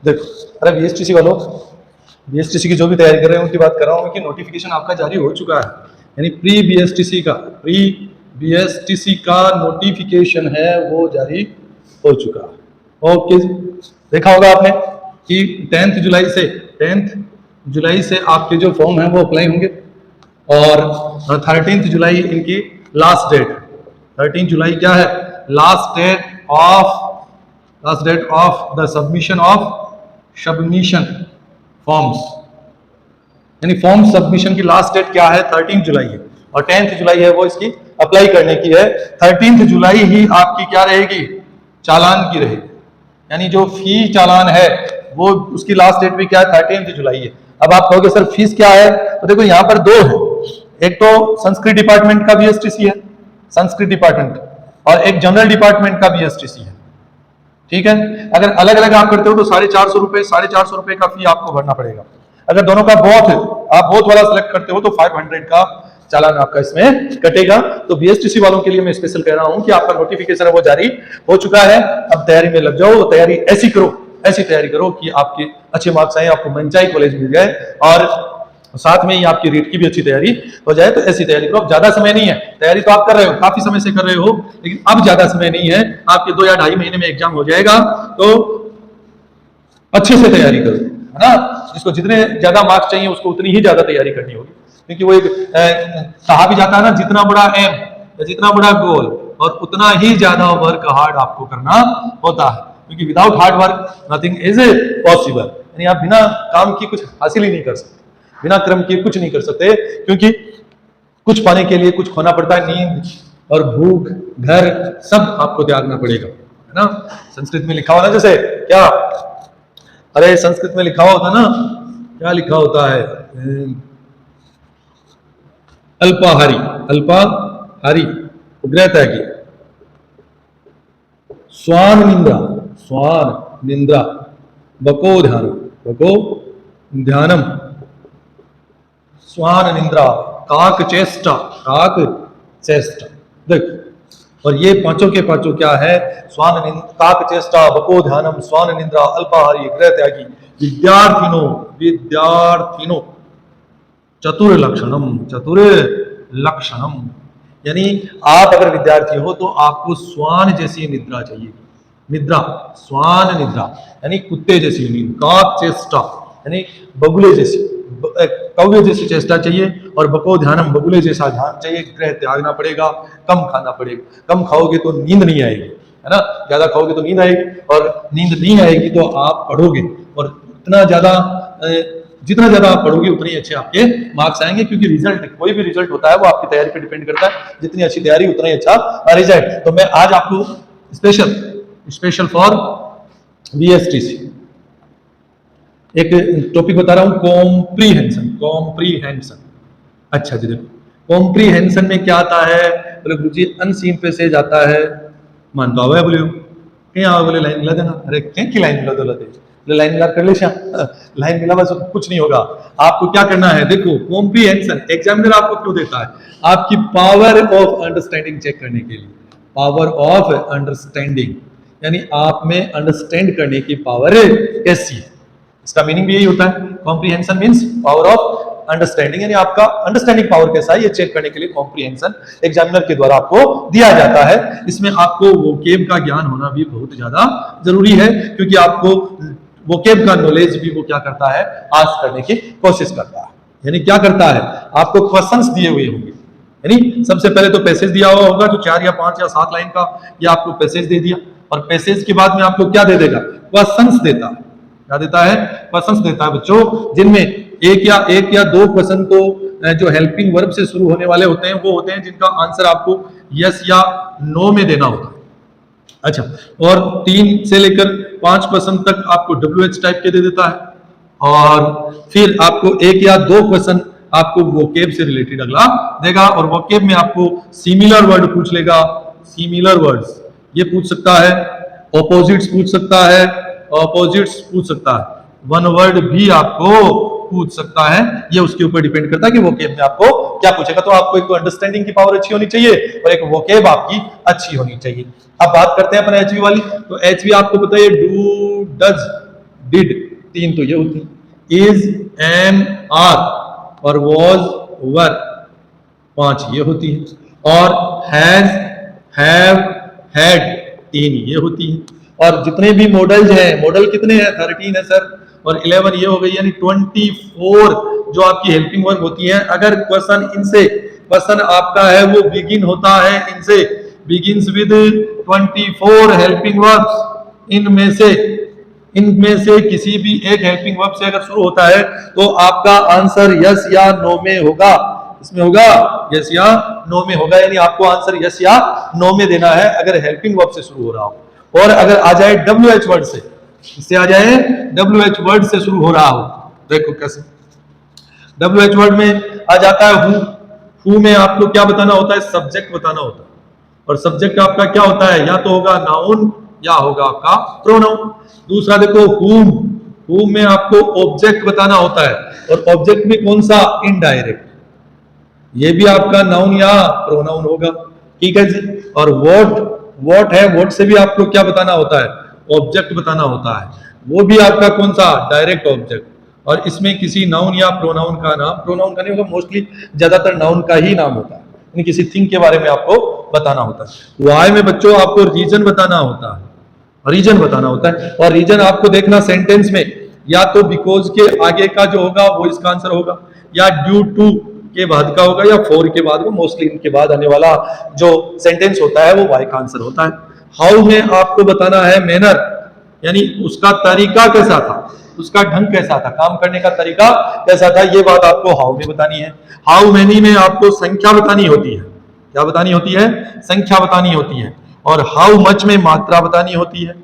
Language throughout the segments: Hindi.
देखो, अरे बीएसटीसी वालों, बीएसटीसी की जो भी तैयारी कर रहे हैं उनकी बात कर रहा हूँ कि नोटिफिकेशन आपका जारी हो चुका है, यानी प्री बीएसटीसी का नोटिफिकेशन है वो जारी हो चुका है। ओके, देखा होगा आपने कि 10th जुलाई से आपके जो फॉर्म है वो अप्लाई होंगे और 13 जुलाई इनकी लास्ट डेट। 13 जुलाई क्या है? Last date of the submission forms, यानी फॉर्म सबमिशन की लास्ट डेट क्या है? 13 जुलाई है और 10th जुलाई है वो इसकी अप्लाई करने की है। 13 जुलाई ही आपकी क्या रहेगी? चालान की रहेगी, यानी जो फी चालान है वो उसकी लास्ट डेट भी क्या है? 13 जुलाई है। अब आप कहोगे सर फीस क्या है? तो देखो यहाँ पर दो है, एक तो संस्कृत डिपार्टमेंट का बीएसटीसी है, संस्कृत डिपार्टमेंट, और एक जनरल डिपार्टमेंट का बीएसटीसी है। ठीक है, अगर अलग अलग आप करते हो तो 450 रुपए का फी आपको भरना पड़ेगा। अगर दोनों का बोथ आप बोथ वाला सिलेक्ट करते हो तो 500 का चालान आपका इसमें कटेगा। तो बीएसटीसी वालों के लिए मैं स्पेशल कह रहा हूं कि आपका नोटिफिकेशन है वो जारी हो चुका है, अब तैयारी में लग जाओ। तैयारी ऐसी करो, ऐसी तैयारी करो कि आपके अच्छे मार्क्स आए, आपको मनचाही कॉलेज मिल जाए और साथ में ही आपकी रीट की भी अच्छी तैयारी हो जाए। तो ऐसी तैयारी करो, ज्यादा समय नहीं है, तैयारी तो आप कर रहे हो, काफी समय से कर रहे हो, लेकिन अब ज्यादा समय नहीं है, आपके 2 या 2.5 महीने में एग्जाम हो जाएगा। तो अच्छे से तैयारी करो, है ना। जिसको जितने ज्यादा मार्क्स चाहिए उसको उतनी ही ज्यादा तैयारी करनी होगी, क्योंकि वो एक कहा भी जाता है ना, जितना बड़ा एम या जितना बड़ा गोल और उतना ही ज्यादा वर्क हार्ड आपको करना होता है, क्योंकि without hard work nothing is possible. यानी आप बिना काम की कुछ हासिल ही नहीं कर सकते, बिना क्रम किए कुछ नहीं कर सकते, क्योंकि कुछ पाने के लिए कुछ खोना पड़ता है, नींद और भूख, घर, सब आपको त्यागना पड़ेगा, है ना। संस्कृत में लिखा हुआ ना, जैसे क्या, अरे संस्कृत में लिखा हुआ होता ना, क्या लिखा होता है? अल्पाहारी उग्र त्यागी, स्वान निंद्रा बको ध्यानम, स्वान निंद्रा, काक चेष्टा देख। और ये पांचों के पांचों क्या है? काक चेष्टा, बको ध्यानम, स्वान निंद्रा, अल्पाहारी, गृह त्यागी, विद्यार्थिनो चतुर लक्षणम। यानी आप अगर विद्यार्थी हो तो आपको स्वान जैसी निद्रा चाहिए, स्वान निद्रा यानी कुत्ते जैसी नींद, काक चेष्टा यानी बगुले जैसी, कौवे जैसी चेष्टा चाहिए, और बको ध्यानम, बगुले जैसा ध्यान चाहिए। ग्रह त्यागना पड़ेगा, कम खाना पड़ेगा, कम खाओगे तो नींद नहीं आएगी, है ना, ज्यादा खाओगे तो नींद आएगी, और नींद नहीं आएगी तो आप पढ़ोगे, और जितना ज्यादा आप पढ़ोगे उतने अच्छे आपके मार्क्स आएंगे, क्योंकि रिजल्ट, कोई भी रिजल्ट होता है वो आपकी तैयारी पे डिपेंड करता है, जितनी अच्छी तैयारी उतना ही अच्छा रिजल्ट। तो मैं आज आपको स्पेशल फॉर बीएसटीसी एक टॉपिक बता रहा हूं, कॉम्प्रीहेंशन। अच्छा जी, देखो कॉम्प्रीहेंशन में क्या आता है? बोले गुरुजी अनसीन पैसेज आता है, मान तो आवे बोले कहीं आओ, बोले लाइन मिला देना। अरे क्या की लाइन मिला दो, लाइन मिला कर ले, लाइन मिला बस कुछ नहीं होगा। आपको क्या करना है? देखो कॉम्प्रीहेंशन एग्जामिनर आपको क्यों देता है? आपकी पावर ऑफ अंडरस्टैंडिंग चेक करने के लिए, पावर ऑफ अंडरस्टैंडिंग, यानी आप में अंडरस्टैंड करने की पावर कैसी है, इसका मीनिंग भी यही होता है। Comprehension means power of understanding, यानी आपका अंडरस्टैंडिंग पावर कैसा है, ये चेक करने के लिए कॉम्प्रीहेंशन एग्जामिनर के द्वारा आपको दिया जाता है। इसमें आपको वोकेब का ज्ञान होना भी बहुत ज्यादा जरूरी है, क्योंकि आपको वोकेब का नॉलेज भी वो क्या करता है? पास करने की कोशिश करता है। यानी क्या करता है? आपको क्वेश्चंस दिए हुए होंगे, यानी सबसे पहले तो पैसेज दिया हुआ होगा, जो 4 या 5 या 7 लाइन का, ये आपको पैसेज दे दिया, और पैसेज के बाद में आपको क्या दे देगा? क्वेश्चंस देता है। क्या देता है? क्वेश्चंस देता है बच्चों, जिनमें एक या दो क्वेश्चन तो जो हेल्पिंग वर्ब से शुरू होने वाले होते हैं, वो होते हैं जिनका आंसर आपको यस या नो में देना होता है। अच्छा, और 3 से लेकर 5 क्वेश्चन तक आपको WH टाइप के दे देता है, और फिर आपको 1 या 2 क्वेश्चन आपको वोकेब से रिलेटेड अगला देगा, और वोकेब में आपको सिमिलर वर्ड पूछ लेगा, सिमिलर वर्ड्स ये पूछ सकता है, ऑपोजिट्स पूछ सकता है, वन वर्ड भी आपको पूछ सकता है। ये उसके ऊपर डिपेंड करता है कि वोकेब में आपको क्या पूछेगा। तो आपको एक अंडरस्टैंडिंग की पावर अच्छी होनी चाहिए और एक वोकेब आपकी अच्छी होनी चाहिए। अब बात करते हैं अपन एचवी वाली। तो एचवी आपको पता है डू, डज, डिड 3 तो ये होती है, इज, एम, आर और वॉज, वर 5 ये होती है, और हैज, हैव, हैड 3 ये होती है। और जितने भी मॉडल्स हैं, मॉडल कितने हैं? 13 है सर, और 11 ये हो गई, यानी 24 जो आपकी हेल्पिंग वर्ब होती है। अगर क्वेश्चन इनसे, क्वेश्चन आपका है वो बिगिन होता है इनसे, बिगिन्स विद 24 हेल्पिंग वर्ब्स, इनमें से किसी भी एक हेल्पिंग वर्ब से अगर शुरू होता है तो आपका आंसर यस या नो में होगा। इसमें होगा यस या नो में होगा, यानी आपको आंसर यस या नो में देना है अगर हेल्पिंग वर्ब से शुरू हो रहा हो। और अगर आ जाए WH वर्ड से, इससे आ जाए WH वर्ड से शुरू हो रहा हो, देखो कैसे WH वर्ड में आ जाता है हु में आपको क्या बताना होता है? सब्जेक्ट बताना होता है, और सब्जेक्ट आपका क्या होता है? या तो होगा नाउन या होगा आपका प्रोनाउन। दूसरा देखो हुम में आपको ऑब्जेक्ट बताना होता है, और ऑब्जेक्ट में कौन सा? इनडायरेक्ट, ये भी आपका नाउन या प्रोनाउन होगा, ठीक है जी। और व्हाट है, व्हाट से भी आपको क्या बताना होता है? ऑब्जेक्ट बताना होता है, वो भी आपका कौन सा? Direct object. और इसमें किसी नाउन या प्रोनाउन का नाम, प्रोनाउन का नहीं होगा, मोस्टली ज्यादातर नाउन का ही नाम होता है, यानी किसी थिंग के बारे में आपको बताना होता है। वाई में बच्चों आपको रीजन बताना होता है, रीजन बताना होता है, और रीजन आपको देखना सेंटेंस में, या तो बिकॉज के आगे का जो होगा वो इसका आंसर होगा, या ड्यू टू के बाद का होगा, या फॉर के बाद का, मोस्टली इनके बाद आने वाला जो सेंटेंस होता है वो वाई का आंसर होता है। हाउ में आपको बताना है मैनर, यानी उसका तरीका कैसा था, उसका ढंग कैसा था, काम करने का तरीका कैसा था, ये बात आपको हाउ में बतानी है। हाउ मेनी में आपको संख्या बतानी होती है, क्या बतानी होती है? संख्या बतानी होती है। और हाउ मच में मात्रा बतानी होती है,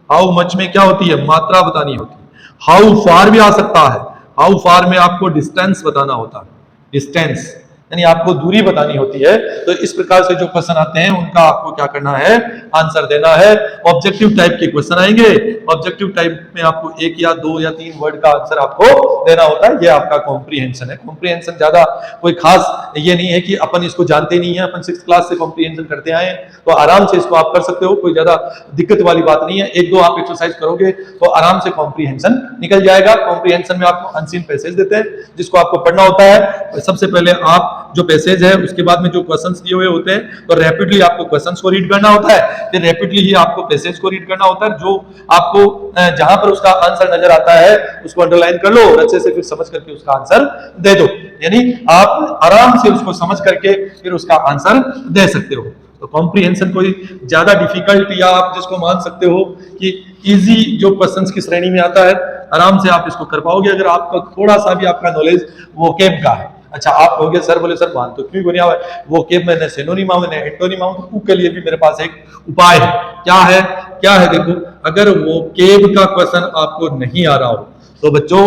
हाउ मच में क्या होती है? मात्रा बतानी होती है। हाउ फार भी आ सकता है, हाउ फार में आपको डिस्टेंस बताना होता है, डिस्टेंस यानी आपको दूरी बतानी होती है। तो इस प्रकार से जो क्वेश्चन आते हैं उनका आपको क्या करना है? आंसर देना है। ऑब्जेक्टिव टाइप के क्वेश्चन आएंगे, ऑब्जेक्टिव टाइप में आपको 1 या 2 या 3 वर्ड का आंसर आपको देना होता है, ये आपका कॉम्प्रीहेंशन है। कॉम्प्रीहेंशन ज्यादा कोई खास ये नहीं है कि अपन इसको जानते नहीं है, अपन 6th क्लास से कॉम्प्रीहेंशन करते आए, तो आराम से इसको आप कर सकते हो, कोई ज्यादा दिक्कत वाली बात नहीं है। 1-2 आप एक्सरसाइज करोगे तो आराम से कॉम्प्रीहेंशन निकल जाएगा। कॉम्प्रीहेंशन में आपको अनसीन पैसेज देते हैं जिसको आपको पढ़ना होता है। सबसे पहले आप जो पैसेज है उसके बाद में जो क्वेश्चंस दिए हुए होते हैं तो रैपिडली आपको क्वेश्चंस को रीड करना होता है, फिर रैपिडली ही आपको पैसेज को रीड करना होता है। जो आपको जहां पर उसका आंसर नजर आता है उसको अंडरलाइन कर लो और अच्छे से फिर समझ करके उसका आंसर दे दो, यानी आप आराम से उसको समझ करके फिर उसका आंसर दे सकते हो। तो कॉम्प्रीहेंशन कोई ज्यादा डिफिकल्ट या आप जिसको मान सकते हो कि इजी जो क्वेश्चंस की श्रेणी में आता है, आराम से आप इसको कर पाओगे अगर आपका थोड़ा सा भी आपका नॉलेज वोकेब का है। अच्छा आप कहोगे सर, बोले सर मान तो क्यों बनिया है वोकेब में, सिनोनिम में एंटोनिम, तो के लिए भी मेरे पास एक उपाय है। क्या है देखो, अगर वोकेब का क्वेश्चन आपको नहीं आ रहा हो तो बच्चों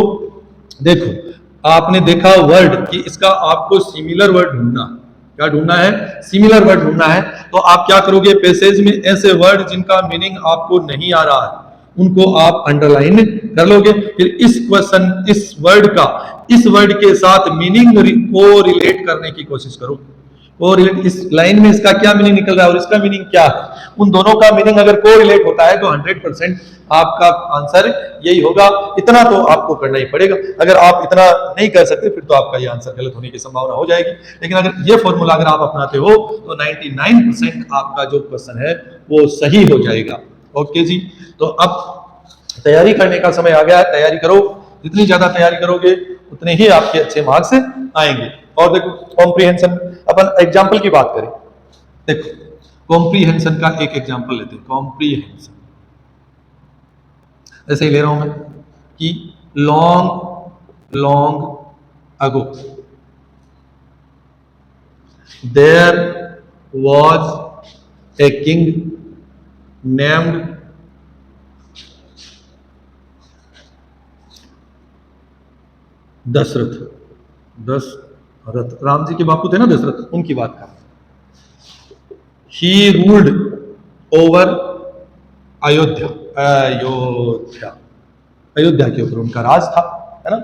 देखो, आपने देखा वर्ड कि इसका आपको सिमिलर वर्ड ढूंढना, क्या ढूंढना है? सिमिलर वर्ड ढूंढना है। तो आप क्या करोगे? पैसेज में ऐसे वर्ड जिनका मीनिंग आपको नहीं आ रहा है उनको आप अंडरलाइन कर लोगे, फिर इस क्वेश्चन, इस वर्ड का इस वर्ड के साथ मीनिंग को रिलेट करने की कोशिश करो, और इस लाइन में इसका क्या मीनिंग निकल रहा है और इसका मीनिंग क्या है, उन दोनों का मीनिंग अगर को रिलेट होता है तो 100% आपका आंसर यही होगा। इतना तो आपको करना ही पड़ेगा, अगर आप इतना नहीं कर सकते फिर तो आपका ये आंसर गलत होने की संभावना हो जाएगी। लेकिन अगर ये फॉर्मूला अगर आप अपनाते हो तो 99% आपका जो क्वेश्चन है वो सही हो जाएगा। ओके जी, तो अब तैयारी करने का समय आ गया है, तैयारी करो, जितनी ज्यादा तैयारी करोगे उतने ही आपके अच्छे मार्क्स आएंगे। और देखो कॉम्प्रीहेंशन, अपन एग्जाम्पल की बात करें, देखो कॉम्प्रीहेंशन का एक एग्जाम्पल लेते हैं। कॉम्प्रीहेंशन ऐसे ही ले रहा हूं मैं कि long ago there was a king named Dasharath, Ram ji के बापू थे ना दशरथ, उनकी बात कर। ही रूल्ड ओवर अयोध्या के ऊपर उनका राज था, है ना।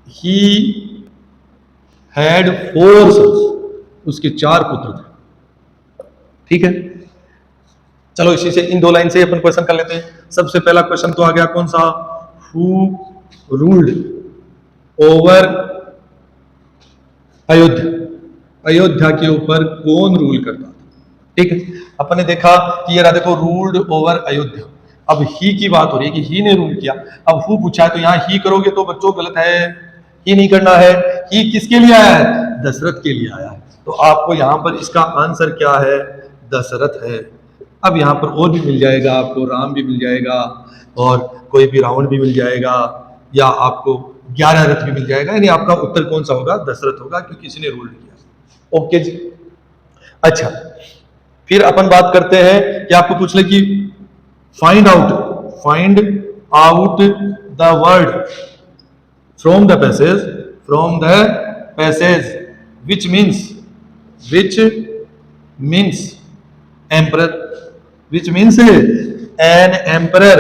ही हैड 4 सन्स, उसके 4 पुत्र थे, ठीक है। चलो इसी से इन दो लाइन से अपन क्वेश्चन कर लेते हैं। सबसे पहला क्वेश्चन तो आ गया कौन सा, who ruled over Ayodhya, Ayodhya के ऊपर कौन रूल करता था। ठीक है, अपन ने देखा कि ये रहा देखो रूल्ड ओवर अयोध्या। अब ही की बात हो रही है कि ही ने रूल किया, अब हु पूछा है तो यहाँ ही करोगे तो बच्चों गलत है, ही नहीं करना है। ही किसके लिए आया है, दशरथ के लिए आया है, तो आपको यहाँ पर इसका आंसर क्या है, दशरथ है। अब यहाँ पर और भी मिल जाएगा आपको, राम भी मिल जाएगा और कोई भी रावण भी मिल जाएगा, या आपको 11 रथ भी मिल जाएगा, यानी आपका उत्तर कौन सा होगा, दशरथ होगा, क्योंकि किसी ने रूल किया। ओके जी। अच्छा, फिर अपन बात करते हैं कि आपको पूछ ले कि find out the word from the passage which means emperor, which means an emperor।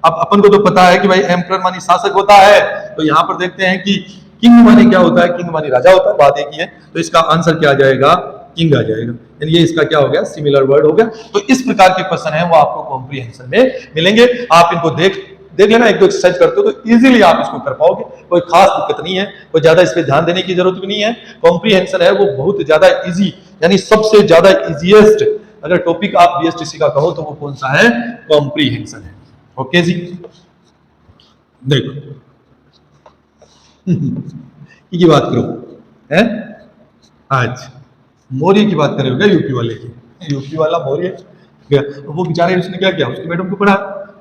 अब अपन को तो पता है कि भाई एम्परर मानी शासक होता है, तो यहां पर देखते हैं कि किंग मानी क्या होता है, किंग मानी राजा होता है, बात एक ही है, तो इसका आंसर क्या आ जाएगा, किंग आ जाएगा। यानी ये इसका क्या हो गया, सिमिलर वर्ड हो गया। तो इस प्रकार के क्वेश्चन है वो आपको कॉम्प्रिहेंशन में मिलेंगे। आप इनको देख लेना, एक दो एक्सरसाइज करते हो तो इजीली आप इसको कर पाओगे, कोई खास दिक्कत नहीं है, कोई ज्यादा इस पे ध्यान देने की जरूरत भी नहीं है। कॉम्प्रिहेंशन है वो बहुत ज्यादा इजी, यानी सबसे ज्यादा इजीएस्ट अगर टॉपिक आप बीएसटीसी का कहो तो वो कौन सा है, कॉम्प्रिहेंशन है। ओके जी, देखो की बात करो है आज, मौर्य की बात करेगा, यूपी वाले की, यूपी वाला मौर्य, वो बेचारे उसने क्या किया, उसकी मैडम को पढ़ा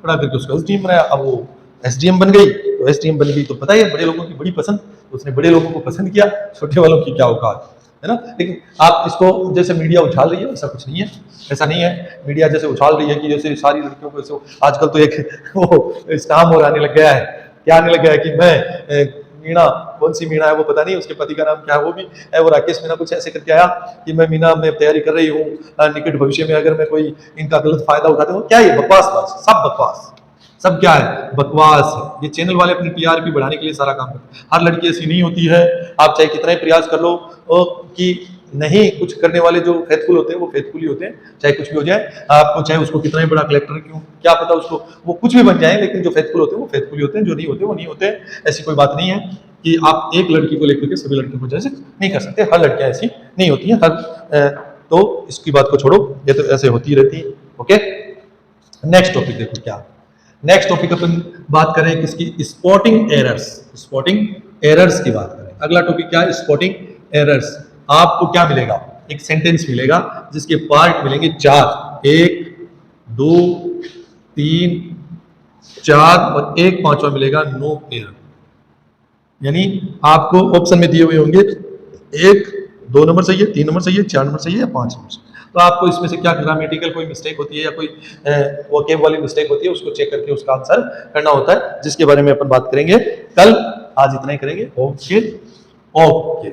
करके उसको एसडीएम बनाया। अब वो एसडीएम बन गई, तो एसडीएम बन गई तो पता है बड़े लोगों की बड़ी पसंद, उसने बड़े लोगों को पसंद किया, छोटे वालों की क्या औकात है ना। लेकिन आप इसको जैसे मीडिया उछाल रही है ऐसा कुछ नहीं है, ऐसा नहीं है। मीडिया जैसे उछाल रही है कि जैसे सारी लड़कियों को ऐसे, आजकल तो एक वो स्टाम और आने लग गया है, क्या आने लग गया है कि मैं मीना, कौन सी मीना है वो पता नहीं, उसके पति का नाम क्या है वो भी है, वो राकेश मीना कुछ ऐसे करके आया कि मैं मीना में तैयारी कर रही हूँ, निकट भविष्य में अगर मैं कोई इनका गलत फायदा उठाते हूँ। क्या ये बकवास, बस सब बकवास, सब क्या है, बकवास है। ये चैनल वाले अपनी टीआरपी बढ़ाने के लिए सारा काम करते हैं। हर लड़की ऐसी नहीं होती है, आप चाहे कितना ही प्रयास कर लो कि नहीं, कुछ करने वाले जो फेथफुल होते हैं वो फेथफुल ही होते हैं, चाहे कुछ भी हो जाए। आपको चाहे उसको कितना ही बड़ा कलेक्टर क्यों क्या पता उसको वो कुछ भी बन जाए, लेकिन जो फेथफुल होते हैं वो फेथफुल ही होते हैं, जो नहीं होते वो नहीं होते। ऐसी कोई बात नहीं है कि आप एक लड़की को लेकर के सभी लड़कियों को जैसे नहीं कर सकते, हर लड़कियां ऐसी नहीं होती हैं, तो इसकी बात को छोड़ो, ये तो ऐसे होती रहती है। ओके, नेक्स्ट टॉपिक देखो क्या, नेक्स्ट टॉपिक अपन बात करें किसकी, स्पॉटिंग एरर्स, स्पॉटिंग एरर्स की बात करें। अगला टॉपिक क्या है, स्पॉटिंग एरर्स। आपको क्या मिलेगा, एक सेंटेंस मिलेगा जिसके पार्ट मिलेंगे 4, 1 2 3 4 और एक पांचवा मिलेगा नो एरर। यानी आपको ऑप्शन में दिए हुए होंगे 1 2 नंबर सही है, 3 नंबर सही है, 4 नंबर सही है या 5 नंबर सही है। तो आपको इसमें से क्या ग्रामेटिकल कोई मिस्टेक होती है या कोई वोकेब वाली मिस्टेक होती है, उसको चेक करके उसका आंसर करना होता है, जिसके बारे में अपन बात करेंगे कल। आज इतना ही करेंगे। Okay okay.